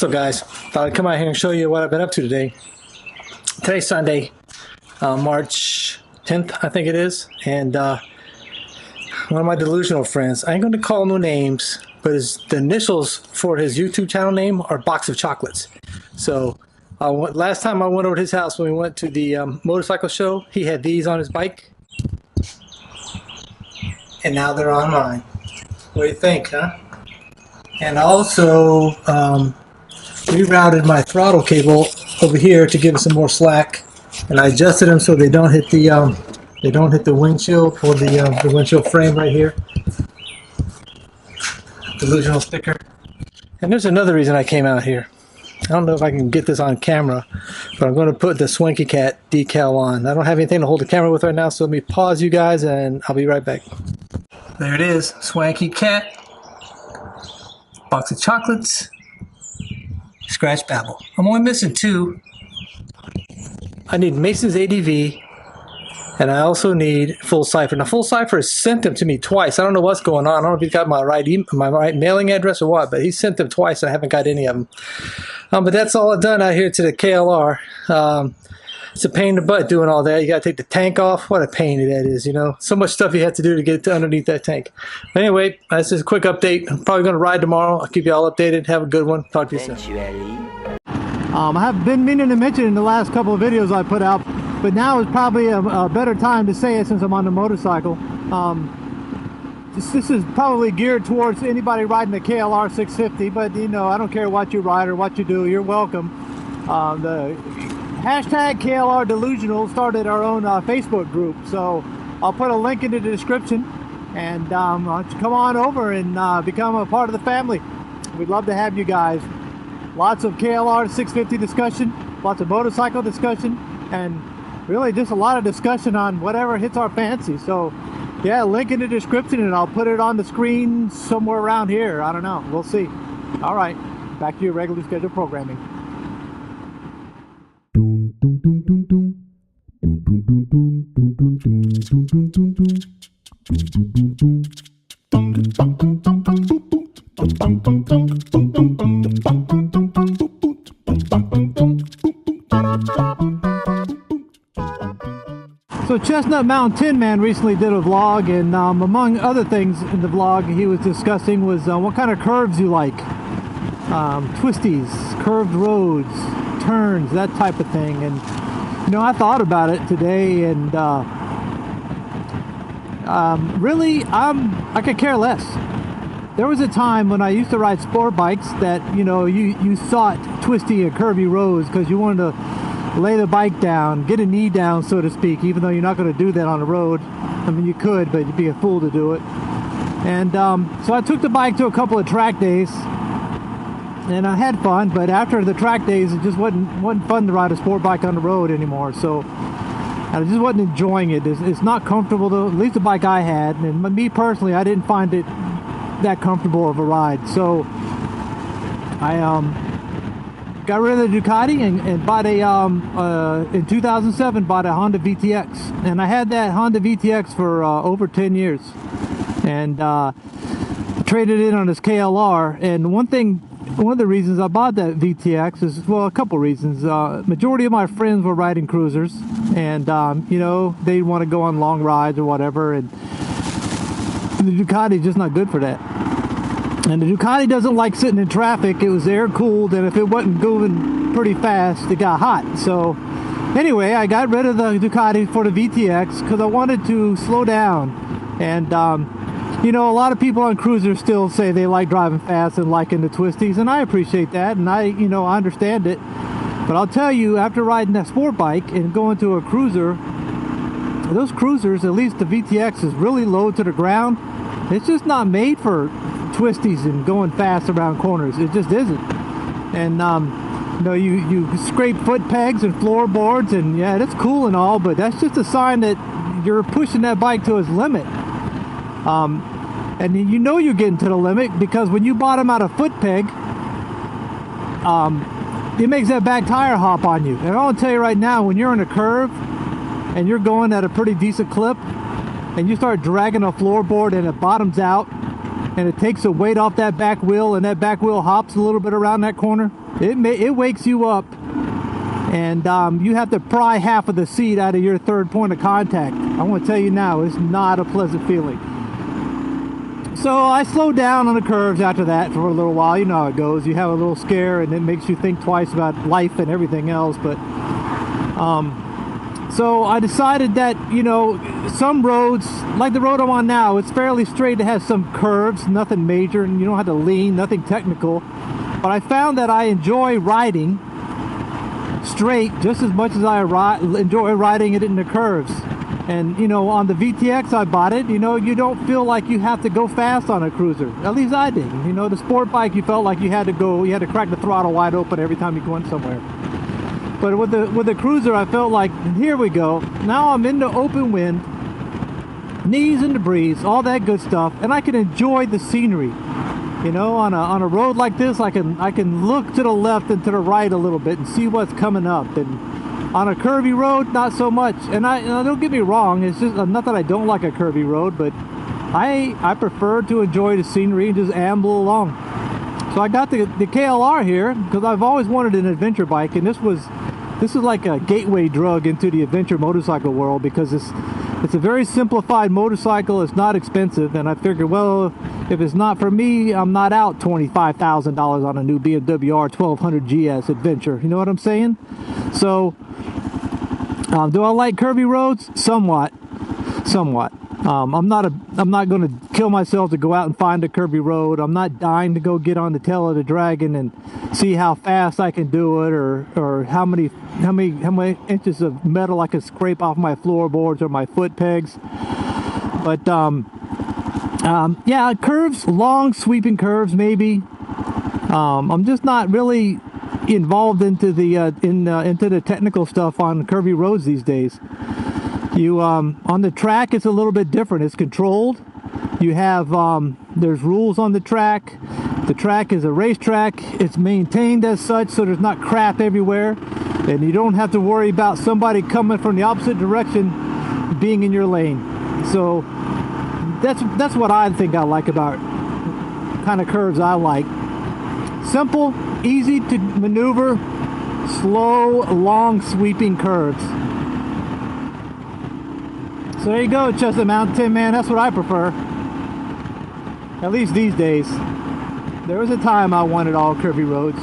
So guys, thought I'd come out here and show you what I've been up to today. Today's Sunday, March 10th, I think it is, and one of my delusional friends, I ain't going to call no names, but the initials for his YouTube channel name are Box of Chocolates. So last time I went over to his house when we went to the motorcycle show, he had these on his bike, and now they're on mine. What do you think, huh? And also rerouted my throttle cable over here to give it some more slack, and I adjusted them so they don't hit the windshield or the windshield frame right here. Delusional sticker. And there's another reason I came out here. I don't know if I can get this on camera, but I'm going to put the Swanky Cat decal on. I don't have anything to hold the camera with right now, so let me pause you guys and I'll be right back. There it is, Swanky Cat, Box of Chocolates, Scratch Babble. I'm only missing two. I need Mason's ADV, and I also need Full Cipher. Now, Full Cipher has sent them to me twice. I don't know what's going on. I don't know if he's got my right mailing address or what, but he sent them twice and I haven't got any of them. But that's all I've done out here to the KLR. It's a pain in the butt doing all that. You got to take the tank off. What a pain that is, you know. So much stuff you have to do to get to underneath that tank. But anyway, that's just a quick update. I'm probably going to ride tomorrow. I'll keep you all updated. Have a good one. Talk to you soon. I have been meaning to mention in the last couple of videos I put out, but now is probably a better time to say it since I'm on the motorcycle. This is probably geared towards anybody riding the KLR 650, but you know, I don't care what you ride or what you do, you're welcome. The hashtag KLR Delusional started our own Facebook group, so I'll put a link in the description, and why don't you come on over and become a part of the family. We'd love to have you guys. Lots of KLR 650 discussion, lots of motorcycle discussion, and really just a lot of discussion on whatever hits our fancy. So yeah, link in the description and I'll put it on the screen somewhere around here. I don't know, we'll see. All right, back to your regularly scheduled programming. So ChestnutMtnTinman recently did a vlog, and among other things in the vlog he was discussing was what kind of curves you like. Twisties, curved roads, turns, that type of thing. And you know, I thought about it today, and really I could care less. There was a time when I used to ride sport bikes that, you know, you sought twisty and curvy roads because you wanted to lay the bike down, get a knee down, so to speak, even though you're not going to do that on the road. I mean, you could, but you'd be a fool to do it. And so I took the bike to a couple of track days, and I had fun, but after the track days, it just wasn't fun to ride a sport bike on the road anymore. So I just wasn't enjoying it. It's not comfortable, though, at least the bike I had, and me personally, I didn't find it that comfortable of a ride. So I got rid of the Ducati and bought a in 2007 bought a Honda VTX, and I had that Honda VTX for over 10 years, and traded it on this KLR. And one of the reasons I bought that VTX is, well, a couple reasons. Majority of my friends were riding cruisers, and you know, they want to go on long rides or whatever, and the Ducati is just not good for that. And the Ducati doesn't like sitting in traffic. It was air cooled, and if it wasn't going pretty fast, it got hot. So anyway, I got rid of the Ducati for the VTX because I wanted to slow down. And you know, a lot of people on cruisers still say they like driving fast and liking the twisties, and I appreciate that, and I understand it. But I'll tell you, after riding that sport bike and going to a cruiser, those cruisers, at least the VTX, is really low to the ground. It's just not made for twisties and going fast around corners. It just isn't. And you know, you scrape foot pegs and floorboards, and yeah, that's cool and all, but that's just a sign that you're pushing that bike to its limit. And you know you're getting to the limit because when you bottom out a foot peg, it makes that back tire hop on you. And I want to tell you right now, when you're in a curve and you're going at a pretty decent clip and you start dragging a floorboard and it bottoms out and it takes the weight off that back wheel and that back wheel hops a little bit around that corner, It wakes you up, and you have to pry half of the seat out of your third point of contact. I want to tell you now, it's not a pleasant feeling. So I slowed down on the curves after that for a little while. You know how it goes. You have a little scare, and it makes you think twice about life and everything else. But so I decided that, you know, some roads, like the road I'm on now, it's fairly straight. It has some curves, nothing major, and you don't have to lean, nothing technical. But I found that I enjoy riding straight just as much as I enjoy riding it in the curves. And, you know, on the VTX I bought it, you know, you don't feel like you have to go fast on a cruiser. At least I didn't. You know, the sport bike, you felt like you had to crack the throttle wide open every time you went somewhere. But with the cruiser, I felt like, here we go. Now I'm in the open wind, knees in the breeze, all that good stuff, and I can enjoy the scenery. You know, on a road like this, I can look to the left and to the right a little bit and see what's coming up. And on a curvy road, not so much. And don't get me wrong, it's just not that I don't like a curvy road, but I prefer to enjoy the scenery and just amble along. So I got the KLR here because I've always wanted an adventure bike, and this is like a gateway drug into the adventure motorcycle world, because it's a very simplified motorcycle. It's not expensive, and I figured, well, if it's not for me, I'm not out $25,000 on a new BMW R1200 GS Adventure. You know what I'm saying? So, do I like curvy roads? Somewhat. I'm not going to kill myself to go out and find a curvy road. I'm not dying to go get on the tail of the dragon and see how fast I can do it, or how many inches of metal I can scrape off my floorboards or my foot pegs. But yeah, curves, long sweeping curves, maybe. I'm just not really involved into the technical stuff on curvy roads these days. On the track, it's a little bit different. It's controlled. You have there's rules on the track. The track is a racetrack. It's maintained as such, so there's not crap everywhere, and you don't have to worry about somebody coming from the opposite direction being in your lane. So that's what I think I like about kind of curves I like. Simple, easy to maneuver, slow, long sweeping curves. So there you go, ChestnutMtnTinman. That's what I prefer. At least these days. There was a time I wanted all curvy roads,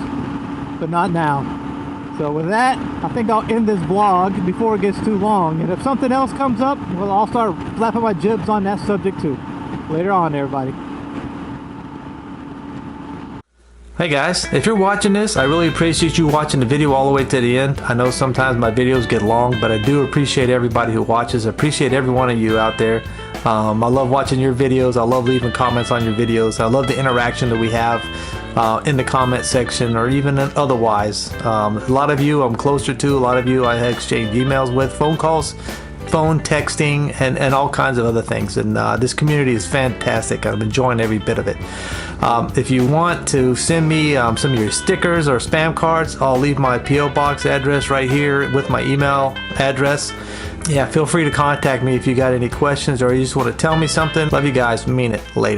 but not now. So with that, I think I'll end this vlog before it gets too long. And if something else comes up, well, I'll start flapping my jibs on that subject too. Later on, everybody. Hey guys, if you're watching this, I really appreciate you watching the video all the way to the end. I know sometimes my videos get long, but I do appreciate everybody who watches. I appreciate every one of you out there. I love watching your videos. I love leaving comments on your videos. I love the interaction that we have in the comment section, or even otherwise. A lot of you I'm closer to, a lot of you I exchange emails with, phone calls, phone texting, and all kinds of other things. And this community is fantastic. I'm enjoying every bit of it. If you want to send me some of your stickers or spam cards, I'll leave my P.O. box address right here with my email address. Yeah, feel free to contact me if you got any questions or you just want to tell me something. Love you guys. Mean it. Later.